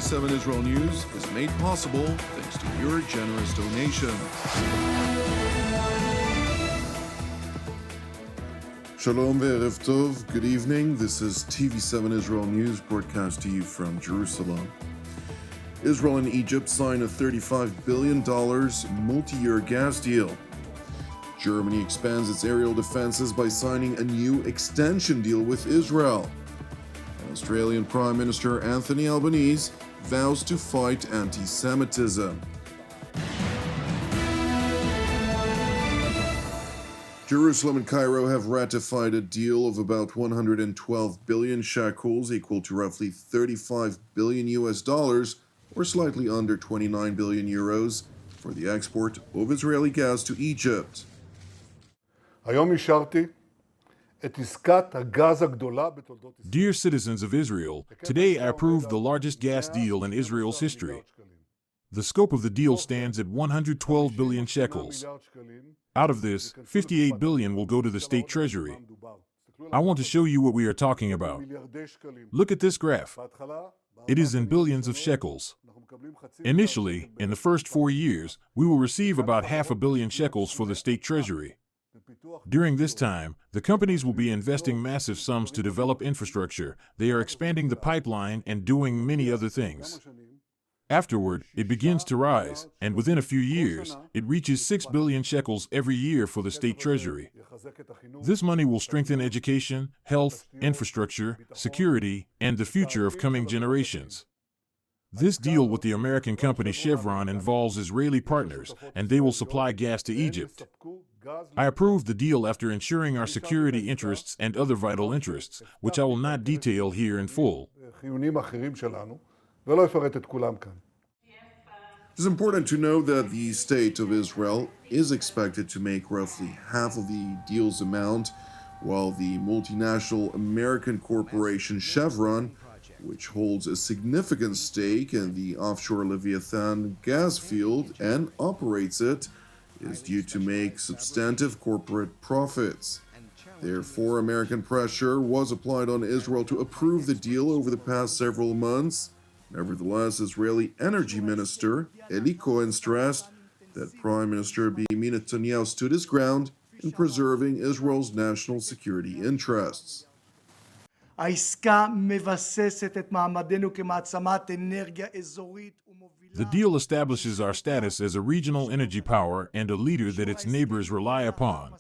TV7 Israel News is made possible thanks to your generous donation. Shalom ve'erev tov. Good evening. This is TV7 Israel News broadcast to you from Jerusalem. Israel and Egypt sign a $35 billion multi-year gas deal. Germany expands its aerial defenses by signing a new extension deal with Israel. Australian Prime Minister Anthony Albanese vows to fight anti-Semitism. Jerusalem and Cairo have ratified a deal of about 112 billion shekels, equal to roughly 35 billion US dollars, or slightly under 29 billion euros, for the export of Israeli gas to Egypt. Dear citizens of Israel, today I approved the largest gas deal in Israel's history. The scope of the deal stands at 112 billion shekels. Out of this, 58 billion will go to the state treasury. I want to show you what we are talking about. Look at this graph. It is in billions of shekels. Initially, in the first 4 years, we will receive about $500 million shekels for the state treasury. During this time, the companies will be investing massive sums to develop infrastructure. They are expanding the pipeline and doing many other things. Afterward, it begins to rise, and within a few years, it reaches 6 billion shekels every year for the state treasury. This money will strengthen education, health, infrastructure, security, and the future of coming generations. This deal with the American company Chevron involves Israeli partners, and they will supply gas to Egypt. I approved the deal after ensuring our security interests and other vital interests, which I will not detail here in full. It's important to know that the state of Israel is expected to make roughly half of the deal's amount, while the multinational American corporation Chevron, which holds a significant stake in the offshore Leviathan gas field and operates it, is due to make substantive corporate profits. Therefore, American pressure was applied on Israel to approve the deal over the past several months. Nevertheless, Israeli Energy Minister Eli Cohen stressed that Prime Minister Benjamin Netanyahu stood his ground in preserving Israel's national security interests. The deal establishes our status as a regional energy power and a leader that its neighbors rely upon.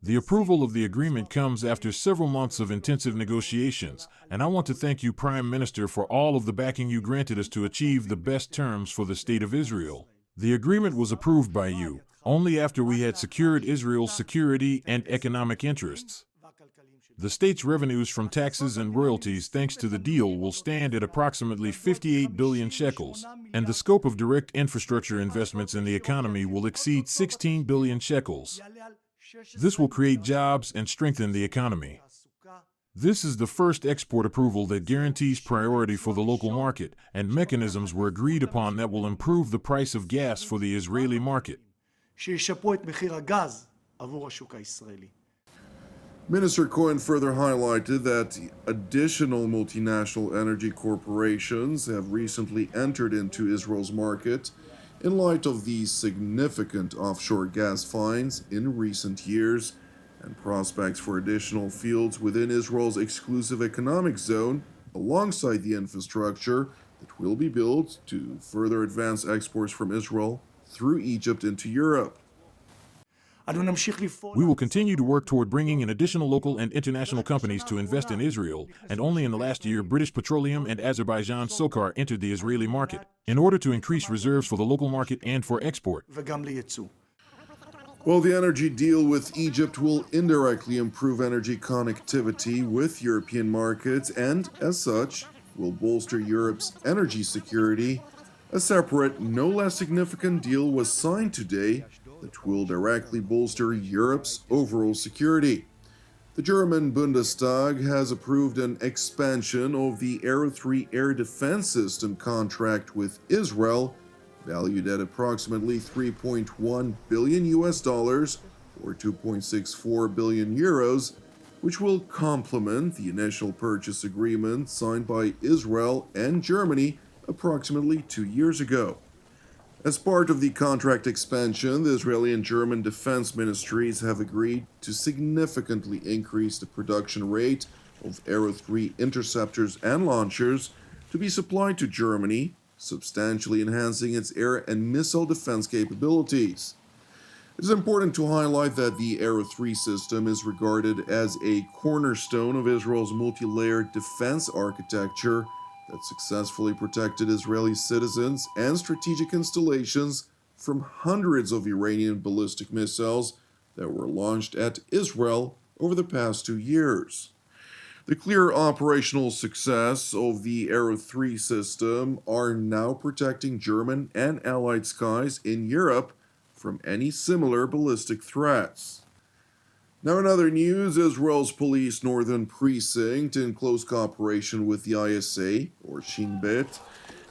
The approval of the agreement comes after several months of intensive negotiations, and I want to thank you, Prime Minister, for all of the backing you granted us to achieve the best terms for the state of Israel. The agreement was approved by you only after we had secured Israel's security and economic interests. The state's revenues from taxes and royalties thanks to the deal will stand at approximately 58 billion shekels, and the scope of direct infrastructure investments in the economy will exceed 16 billion shekels. This will create jobs and strengthen the economy. This is the first export approval that guarantees priority for the local market, and mechanisms were agreed upon that will improve the price of gas for the Israeli market. Minister Cohen further highlighted that additional multinational energy corporations have recently entered into Israel's market in light of the significant offshore gas finds in recent years and prospects for additional fields within Israel's exclusive economic zone alongside the infrastructure that will be built to further advance exports from Israel through Egypt into Europe. We will continue to work toward bringing in additional local and international companies to invest in Israel, and only in the last year British Petroleum and Azerbaijan Sokar entered the Israeli market, in order to increase reserves for the local market and for export. While the energy deal with Egypt will indirectly improve energy connectivity with European markets and, as such, will bolster Europe's energy security, a separate, no less significant deal was signed today that will directly bolster Europe's overall security. The German Bundestag has approved an expansion of the Arrow 3 air defense system contract with Israel, valued at approximately 3.1 billion US dollars or 2.64 billion euros, which will complement the initial purchase agreement signed by Israel and Germany approximately 2 years ago. As part of the contract expansion, the Israeli and German defense ministries have agreed to significantly increase the production rate of Arrow 3 interceptors and launchers to be supplied to Germany, substantially enhancing its air and missile defense capabilities. It is important to highlight that the Arrow 3 system is regarded as a cornerstone of Israel's multi-layered defense architecture that successfully protected Israeli citizens and strategic installations from hundreds of Iranian ballistic missiles that were launched at Israel over the past 2 years. The clear operational success of the Arrow 3 system are now protecting German and Allied skies in Europe from any similar ballistic threats. Now, in other news, Israel's police northern precinct, in close cooperation with the ISA, or Shin Bet,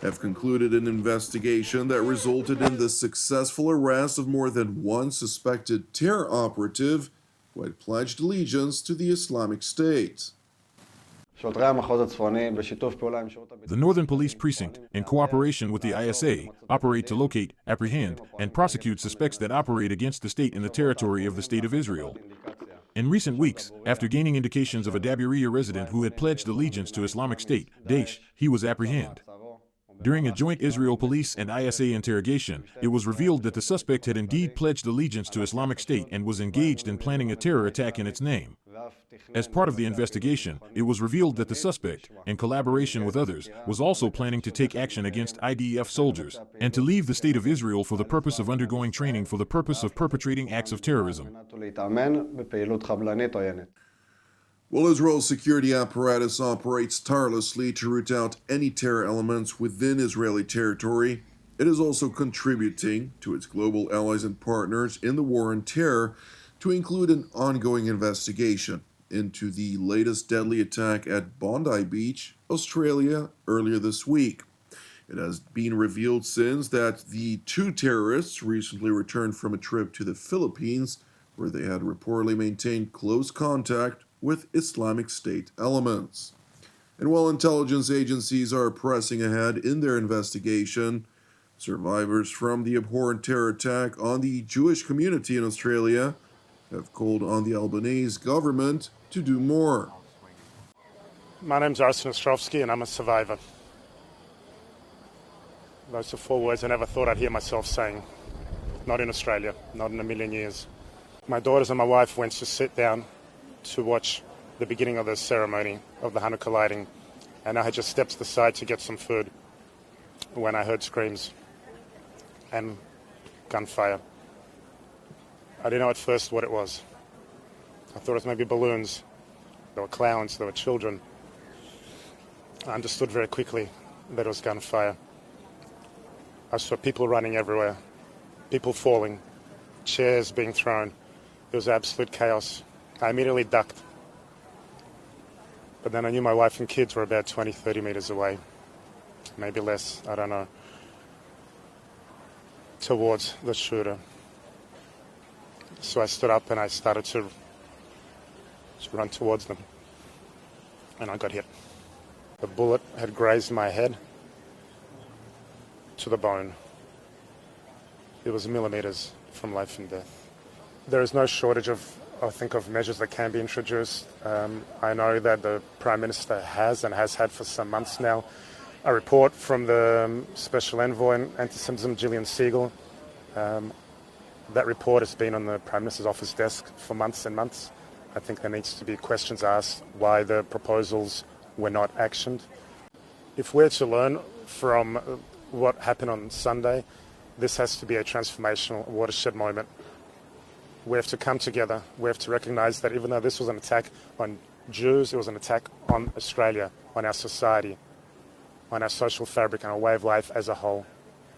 have concluded an investigation that resulted in the successful arrest of more than one suspected terror operative who had pledged allegiance to the Islamic State. The Northern Police Precinct, in cooperation with the ISA, operate to locate, apprehend, and prosecute suspects that operate against the state in the territory of the State of Israel. In recent weeks, after gaining indications of a Dabiriya resident who had pledged allegiance to Islamic State, Daesh, he was apprehended. During a joint Israel police and ISA interrogation, it was revealed that the suspect had indeed pledged allegiance to Islamic State and was engaged in planning a terror attack in its name. As part of the investigation, it was revealed that the suspect, in collaboration with others, was also planning to take action against IDF soldiers and to leave the State of Israel for the purpose of undergoing training for the purpose of perpetrating acts of terrorism. While Israel's security apparatus operates tirelessly to root out any terror elements within Israeli territory, it is also contributing to its global allies and partners in the war on terror to include an ongoing investigation into the latest deadly attack at Bondi Beach, Australia, earlier this week. It has been revealed since that the two terrorists recently returned from a trip to the Philippines, where they had reportedly maintained close contact with Islamic State elements. And while intelligence agencies are pressing ahead in their investigation, survivors from the abhorrent terror attack on the Jewish community in Australia have called on the Albanese government to do more. My name's Arsen Ostrovsky and I'm a survivor. Those are 4 words I never thought I'd hear myself saying. Not in Australia, not in a million years. My daughters and my wife went to sit down to watch the beginning of the ceremony of the Hanukkah lighting, and I had just stepped aside to get some food when I heard screams and gunfire. I didn't know at first what it was. I thought it was maybe balloons. There were clowns, there were children. I understood very quickly that it was gunfire. I saw people running everywhere, people falling, chairs being thrown. It was absolute chaos. I immediately ducked. But then I knew my wife and kids were about 20, 30 meters away. Maybe less, I don't know. Towards the shooter. So I stood up and I started to run towards them. And I got hit. The bullet had grazed my head to the bone. It was millimeters from life and death. There is no shortage of measures that can be introduced. I know that the Prime Minister has had for some months now a report from the Special Envoy on Anti-Semitism, Gillian Siegel. That report has been on the Prime Minister's office desk for months and months. I think there needs to be questions asked why the proposals were not actioned. If we're to learn from what happened on Sunday, this has to be a transformational watershed moment. We have to come together. We have to recognize that even though this was an attack on Jews, it was an attack on Australia, on our society, on our social fabric and our way of life as a whole.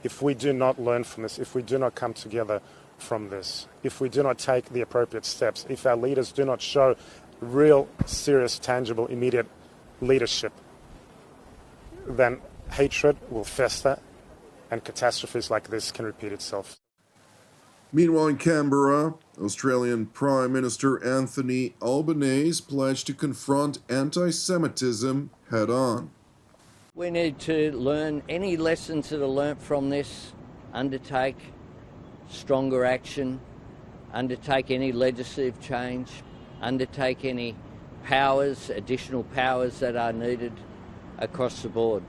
If we do not learn from this, if we do not come together from this, if we do not take the appropriate steps, if our leaders do not show real, serious, tangible, immediate leadership, then hatred will fester and catastrophes like this can repeat itself. Meanwhile, in Canberra, Australian Prime Minister Anthony Albanese pledged to confront anti-Semitism head-on. We need to learn any lessons that are learnt from this, undertake stronger action, undertake any legislative change, undertake any powers, additional powers that are needed across the board.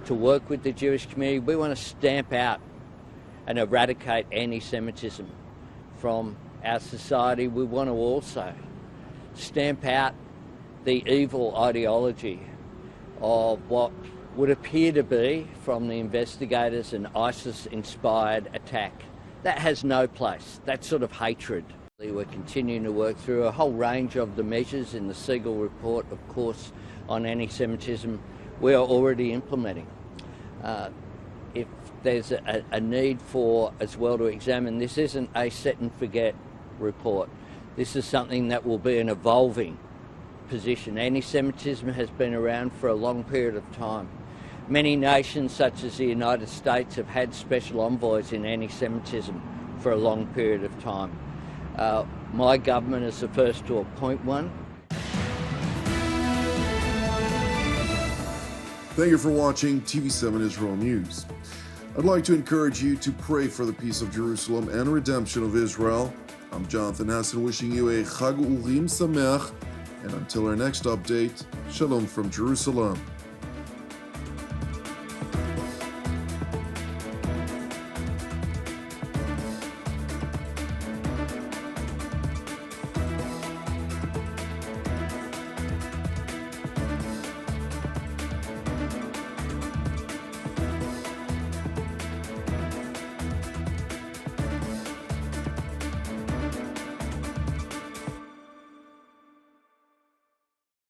To work with the Jewish community, we want to stamp out and eradicate anti-Semitism from our society. We want to also stamp out the evil ideology of what would appear to be, from the investigators, an ISIS-inspired attack. That has no place, that sort of hatred. We're continuing to work through a whole range of the measures in the Siegel report, of course, on anti-Semitism. We are already implementing. If there's a need for as well to examine, this isn't a set and forget report. This is something that will be an evolving position. Anti-Semitism has been around for a long period of time. Many nations, such as the United States, have had special envoys in anti-Semitism for a long period of time. My government is the first to appoint one. Thank you for watching TV7 Israel News. I'd like to encourage you to pray for the peace of Jerusalem and redemption of Israel. I'm Jonathan Hassan, wishing you a Chag Urim Sameach, and until our next update, Shalom from Jerusalem.